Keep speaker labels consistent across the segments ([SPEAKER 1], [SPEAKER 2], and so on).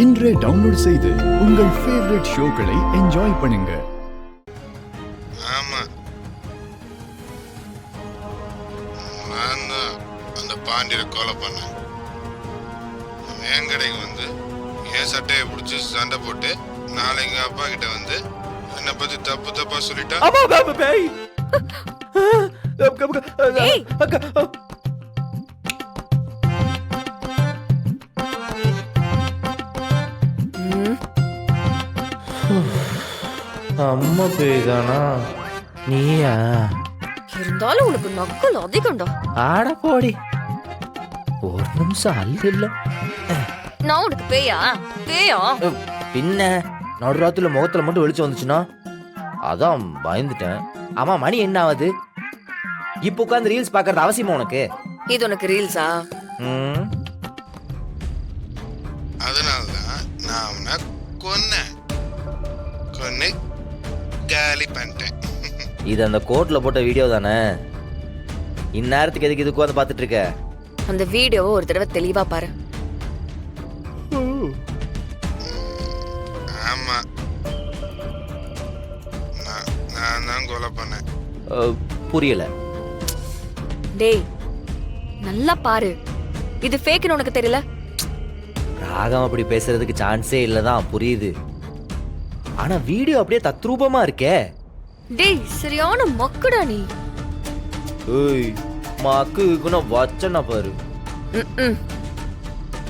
[SPEAKER 1] இன்றே டவுன்லோட் செய்து உங்கள் ஃபேவரட் ஷோக்களை என்ஜாய் பண்ணுங்க.
[SPEAKER 2] ஆமா, நான் தான் அந்த பாண்டியரை கொலை பண்ணேன். என் கடைக்கு வந்து என் சட்டையை பிடிச்சி சண்டை போட்டு நாளைக்கு அப்பா கிட்ட வந்து என்னை பத்தி தப்பு தப்பா சொல்லிட்டா.
[SPEAKER 3] அம்மா பேய்தானா? நீயா?
[SPEAKER 4] இருந்தாலும் உனக்கு நக்கல் அதிகம்டா.
[SPEAKER 3] ஆட போடி, ஒரு நிமிஷம் அல்ல இல்ல.
[SPEAKER 4] நான் உனக்கு பேயா? பேயா?
[SPEAKER 3] பின்ன நடுராத்துல முகத்துல மட்டும் வெளிச்சம் வந்துச்சுன்னா அதான் பயந்துட்டேன். ஆமா, மணி என்ன ஆகுது? இப்போ உட்காந்து ரீல்ஸ் பாக்குறது அவசியமா உனக்கு?
[SPEAKER 4] இது உனக்கு ரீல்ஸா?
[SPEAKER 2] அதனாலதான் நான் அவனை கொன்னேன். கொன்னு காலி பண்ணிட்டேன்.
[SPEAKER 3] இது அந்த கோர்ட்ல போட்ட வீடியோ தானே? இந்நேரத்துக்கு எதுக்கு இதுக்கு வந்து பாத்துட்டு இருக்க?
[SPEAKER 4] அந்த வீடியோவை ஒரு தடவை தெளிவா பாரு.
[SPEAKER 2] ஆமா, நான் தான் கொலை பண்ணேன்.
[SPEAKER 3] புரியல.
[SPEAKER 4] டேய், நல்லா பாரு. இது ஃபேக்னு உனக்கு தெரியல?
[SPEAKER 3] ராகம் அப்படி பேசுறதுக்கு சான்ஸே இல்லதான், புரியுது. ஆனா வீடியோ அப்படியே தத்ரூபமா இருக்கே.
[SPEAKER 4] டேய், சரியான மக்குடா நீ.
[SPEAKER 3] ஏய், மக்குன்னு வச்சனா பாரு.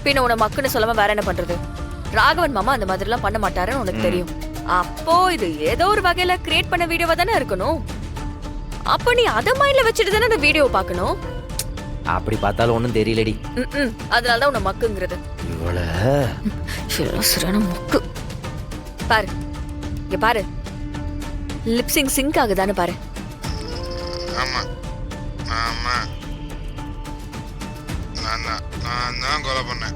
[SPEAKER 4] பின்ன உன மக்குன்னு சொல்லாம வேற என்ன பண்றது? ராகவன் மாமா அந்த மாதிரி எல்லாம் பண்ண மாட்டாருன்னு உனக்கு தெரியும். அப்போ இது ஏதோ ஒரு வகையில கிரியேட் பண்ண வீடியோவா தானே இருக்கணும். அப்ப நீ அத மைண்ட்ல வச்சுட்டு தானே அந்த வீடியோ பார்க்கணும்.
[SPEAKER 3] அப்படி பார்த்தாலும் ஒண்ணும் தெரியலடி.
[SPEAKER 4] அதனாலதான் உன்னை மக்குங்கிறது. சரியான மக்கு. பாரு, இங்க பாரு. லிப்சிங் சிங்க் ஆகுதான்னு பாரு.
[SPEAKER 2] ஆமா ஆமா, நான் தான் கொலை பண்ணேன்.